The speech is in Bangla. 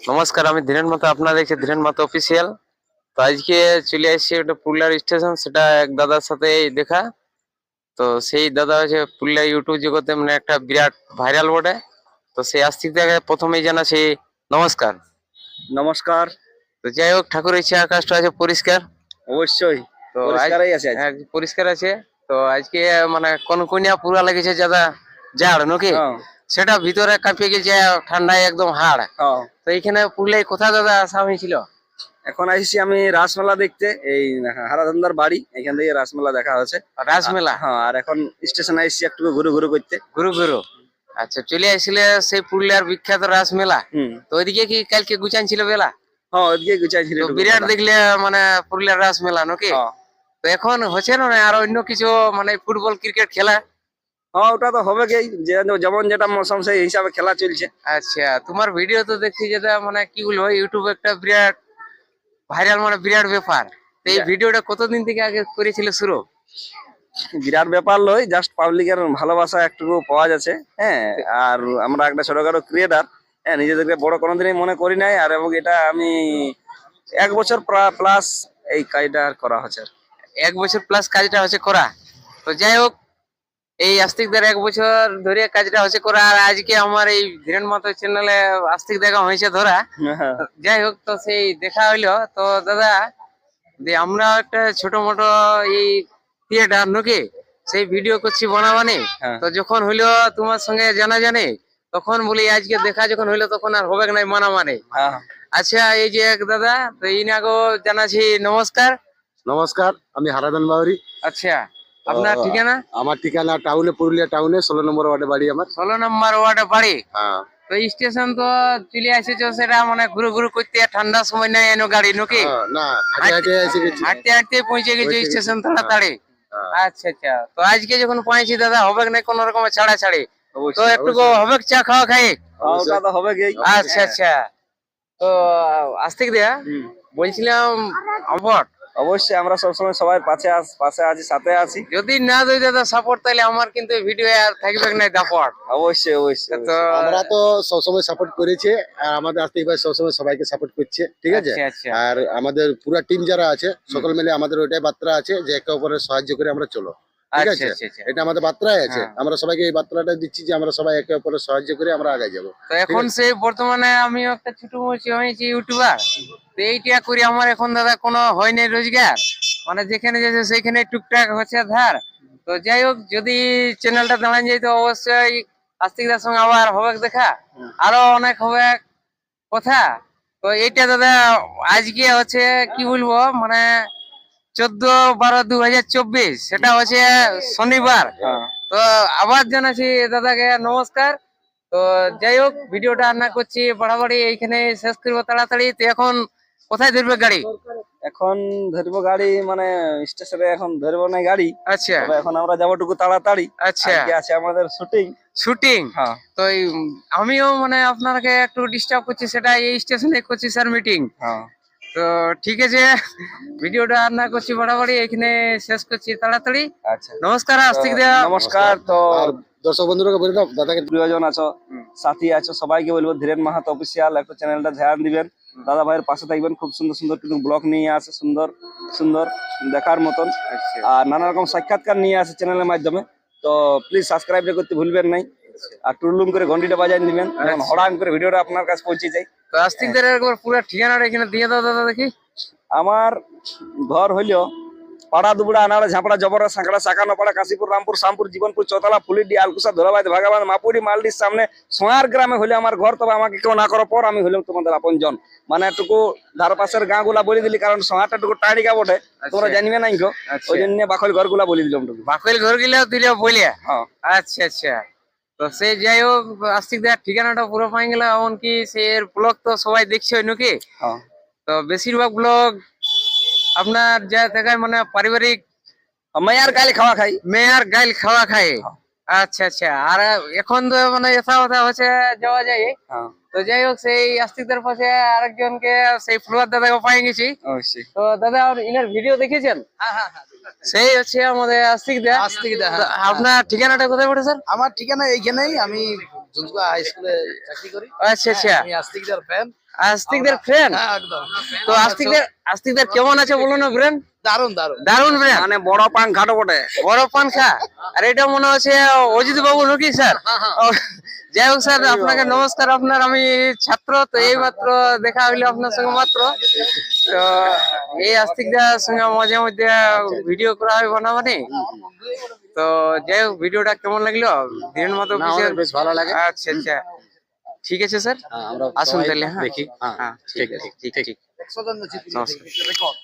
নমস্কার, আমি ধীরেন মাতো। আপনারা দেখছেন ধীরেন মাতো অফিসিয়াল। তো আজকে চলে আসছি একটা পুরুলিয়ার স্টেশন, সেটা এক দাদার সাথে দেখা। তো সেই দাদা হচ্ছে পুরুলিয়া ইউটিউব জগতে মানে একটা বিরাট ভাইরাল বটে। তো সেই আস্তিক থেকে প্রথমেই জানাচ্ছি নমস্কার। নমস্কার। তো যাই হোক, ঠাকুরের ইচ্ছা আকাশটা আছে পরিষ্কার। অবশ্যই তো পরিষ্কারই আছে আজ। পরিষ্কার আছে। তো আজকে মানে কনকনিয়া পুরা লেগেছে দাদা, জাড় নাকি হ্যাঁ সেটা ভিতরে কাঁপিয়ে গেছে, ঠান্ডায় একদম হাড়। হ্যাঁ। তো এইখানে পুরুলিয়ায় কোথায় দাদা আসা হয়েছিল? এখন আসছি আমি রাসমেলা দেখতে, এই হারাধন্দার বাড়ি, এখান থেকে রাসমেলা দেখা হচ্ছে। রাসমেলা? হ্যাঁ, আর এখন স্টেশনে আসছি একটু ঘুরু ঘুরু করতে। গুরু গুরু। আচ্ছা, চলে আসলে সেই পুরুলিয়ার বিখ্যাত রাস মেলা। হুম। তো ওইদিকে কি কালকে গুছান ছিল বেলা? হ্যাঁ, ওইদিকে গুছাইছিল তো একটু বিরাট বেলা। দেখলে মানে পুরুলিয়ার রাস মেলা নাকি? হ্যাঁ তো এখন হচ্ছে না আর অন্য কিছু মানে ফুটবল ক্রিকেট খেলা? হ্যাঁ, ওটা তো হবে কি, যেমন যেটা মৌসুম সেই হিসাবে খেলা চলছে। আচ্ছা, তোমার ভিডিও তো দেখছি যেটা মানে কি বলবো, ইউটিউবে একটা বিরাট ভাইরাল, মানে বিরাট ব্যাপার। তো এই ভিডিওটা কতদিন থেকে আগে করেছিল শুরু? বিরাট ব্যাপার লই, জাস্ট পাবলিকের ভালোবাসা একটু পাওয়া যাচ্ছে। হ্যাঁ, আর আমরা একটা ছোটখাটো ক্রিয়েটার। হ্যাঁ, নিজেদেরকে বড় কোনোদিনই মনে করি নাই, আর এবং এটা আমি 1 বছর প্লাস এই কাজটা করা হচ্ছে। 1 বছর প্লাস কাজটা হচ্ছে করা। তো যাই হোক, এই আস্তিকদের 1 বছর ধরে কাজটা হচ্ছে করা, আর আজকে আমার এই ধীরেন মাতো চ্যানেলে আস্তিক দেখা হয়েছে ধরা। যাই হোক, তো সেই দেখা হইলো। তো দাদা, আমরা একটা ছোট মোটো এই থিয়েটার নাকি সেই ভিডিও করছি বানাবানি। হ্যাঁ। তো যখন হইলো তোমার সঙ্গে জানা জানি, তখন বলি আজকে দেখা যখন হইলো তখন আর হবে নাই মানা মানে। হ্যাঁ। আচ্ছা, এই যে এক দাদা, তো ইনাগো জানাচ্ছি নমস্কার। নমস্কার, আমি হারাধন বাউরি। আচ্ছা, আপনার ঠিকানা? আমার ঠিকানা টাউনে, পুরুলিয়া টাউনে 16 নম্বর ওয়ার্ডে বাড়ি আমার। 16 নম্বর ওয়ার্ডে বাড়ি। হ্যাঁ তো স্টেশন তো চলে আসেছো, সেটা মানে ঘুরু ঘুরু করতে ঠান্ডার সময় নাই এনো গাড়ি নাকি? না, হাঁটে হাঁটে এসে গেছি। হাঁটতে হাঁটতে পৌঁছে গেছে স্টেশন তাড়াতাড়ি। হ্যাঁ। আচ্ছা আচ্ছা, তো আজকে যখন পাইছি দাদা, হবে না কোন রকম ছাড়া ছাড়ি? তো অবশ্যই একটু হবে চা খাওয়া খাই? ওটা তো হবে কি। আচ্ছা আচ্ছা। তো আস্তিক দেয়া হুম। বলছিলাম আমার, অবশ্যই আমরা সবসময় সবাই পাশে আছি, সাথে আছি। যদি না দেই দাদা সাপোর্ট, তাহলে আমার কিন্তু ভিডিও আর থাকবে না দাপট। অবশ্যই অবশ্যই তো আমরা তো সবসময় সাপোর্ট করেছে, আর আমাদের আস্তিক ভাই সবসময় সবাইকে সাপোর্ট করছে, ঠিক আছে। আচ্ছা আচ্ছা। আর আমাদের পুরো টিম যারা আছে সকল মিলে আমাদের ওইটাই বার্তা আছে যে একে অপরের সাহায্য করে আমরা চলো, ঠিক আচ্ছা আছে। আচ্ছা আচ্ছা। এটা আমাদের বার্তাই আছে, হ্যাঁ। আমরা সবাইকে এই বার্তাটা দিচ্ছি যে আমরা সবাই একে অপরের সাহায্য করে আমরা আগে যাবো। তো এখন সেই বর্তমানে আমিও একটা ছোট মোটো হয়েছি ইউটিউবার। তো এইটা করে আমার এখন দাদা কোনো হয় নাই রোজগার, মানে যেখানে যাচ্ছে সেইখানে টুকটাক হচ্ছে ধার। তো যাই হোক, যদি চ্যানেলটা দাঁড়ান যায় তো অবশ্যই আস্তিকদার সঙ্গে আবার হবে দেখা, আরো অনেক হবে কথা। তো এইটা দাদা আজকে হচ্ছে কি বলবো, মানে 14/12/2024, সেটা হচ্ছে শনিবার। তো আবার জানাচ্ছি দাদাকে নমস্কার। তো যাই হোক, ভিডিওটা আর না করছি বাড়াবাড়ি, এইখানে শেষ করবো তাড়াতাড়ি। তো এখন কোথায় ধরবে গাড়ি? এখন ধরবো গাড়ি, মানে স্টেশনে এখন ধরবো না গাড়ি। আচ্ছা তবে এখন আমরা যাবো টুকু তাড়াতাড়ি। আচ্ছা। আজকে আছে আমাদের শুটিং। শুটিং? হ্যাঁ। তো আমিও মানে আপনাকে একটু ডিস্টার্ব করছি, সেটা এই স্টেশনে করছি স্যার মিটিং। হ্যাঁ। তো ঠিক আছে, ভিডিওটা আর না করছি বাড়াবাড়ি, এখানে শেষ করছি তাড়াতাড়ি। আচ্ছা, নমস্কার আস্তিক দেয়া। নমস্কার। তো আর দর্শক বন্ধুরা বলে দাও দাদাকে। প্রিয়জন আছো, সাথী আছো, সবাইকে বলবো ধীরেন মাহাতো অফিসিয়াল একটু চ্যানেলটা ধ্যান দিবেন, দাদা ভাইয়ের পাশে থাকবেন। খুব সুন্দর সুন্দর কিন্তু ব্লগ নিয়ে আসে, সুন্দর সুন্দর দেখার মতন। আর নানা রকম সাক্ষাৎকার নিয়ে আসে চ্যানেলের মাধ্যমে। তো প্লিজ সাবস্ক্রাইব করতে ভুলবেন নাই, আর টুরলুম করে ঘন্টিটা বাজায় দিবেন, যেমন হড়াম করে ভিডিওটা আপনার কাছে পৌঁছে যায়। তো আস্তিক দেয়ার একবার পুরো ঠিকানাটা এখানে দিয়ে দাও দাদা দেখি। আমার ঘর হইলো পাড়া দুবড়া আনাড়া ঝাপড়া জবরা সাঁকড়া সাকানো পাড়া কাশীপুর রামপুর শামপুর জীবনপুর চৌতলা ফুলিডি আলকুসা ধরাবাদ ভাগাবাদ মাপুরি মালডির সামনে সোয়ার গ্রামে হলে আমার ঘর। তবে আমাকে কেউ না করার পর আমি হইলাম তোমাদের আপন জন। মানে এটুকু ধারপাশের গাঁ গুলা বলে দিলি, কারণ সোয়ারটা টুকু টাড়িকা বটে, তোমরা জানিবে নাই গো। ওই জন্য বাকল ঘর গুলা বলে দিলাম টুকু। বাকল ঘর গিলাও দিলেও বলিয়া? হ্যাঁ। আচ্ছা আচ্ছা। তো সে যাই হোক, আস্তিক দেয়ার ঠিকানাটা পুরো পাই গেল। এমনকি সে ব্লগ তো সবাই দেখছে নাকি? হ্যাঁ। তো বেশিরভাগ ব্লগ আপনার যা দেখায় মানে পারিবারিক মেয়ার গালি খাওয়া খাই। মেয়ার গাইল খাওয়া খায়। আচ্ছা আচ্ছা। আর এখন তো মানে এসা কথা হচ্ছে যাওয়া যায়। হ্যাঁ। তো যাই হোক, সেই আস্তিকদের পাশে আরেকজনকে, সেই ফুলবার দাদাকে পাই গেছি। অবশ্যই। তো দাদা ইনার ভিডিও দেখেছেন? সেই হচ্ছে আমাদের আস্তিক দা। আস্তিক দা, তো আপনার ঠিকানাটা কোথায় পড়ে স্যার? আমার ঠিকানা এইখানেই। আমি ঝুনঝুয়া হাই স্কুলে চাকরি করি। আচ্ছা আচ্ছা, আমি আস্তিকদার ফ্যান। আস্তিকদের ফ্রেন্ড। হ্যাঁ একদম। তো আস্তিকদের কেমন আছে বলো না ফ্রেন্ড? দারুন দারুন। দারুন ফ্রেন্ড, মানে বড় পান ঘাটো বটে। বড় পানখা। আর এটা মনে হচ্ছে অজিত বাবু নাকি স্যার? ও, যাই হোক স্যার, আপনাকে নমস্কার। আপনার আমি ছাত্র, তো এই মাত্র দেখা হইলো আপনার সঙ্গে মাত্র। তো এই আস্তিকদার সঙ্গে মাঝে মধ্যে ভিডিও করা হয় বানাবানি। তো যাই হোক, ভিডিওটা কেমন লাগলো দিনের মতো? বেশ ভালো লাগে। আচ্ছা আচ্ছা, ঠিক আছে স্যার, আমরা আসুন তাহলে। হ্যাঁ দেখি। হ্যাঁ, ঠিক আছে, ঠিক ঠিক। 100 জন নমস্কার। রেকর্ড।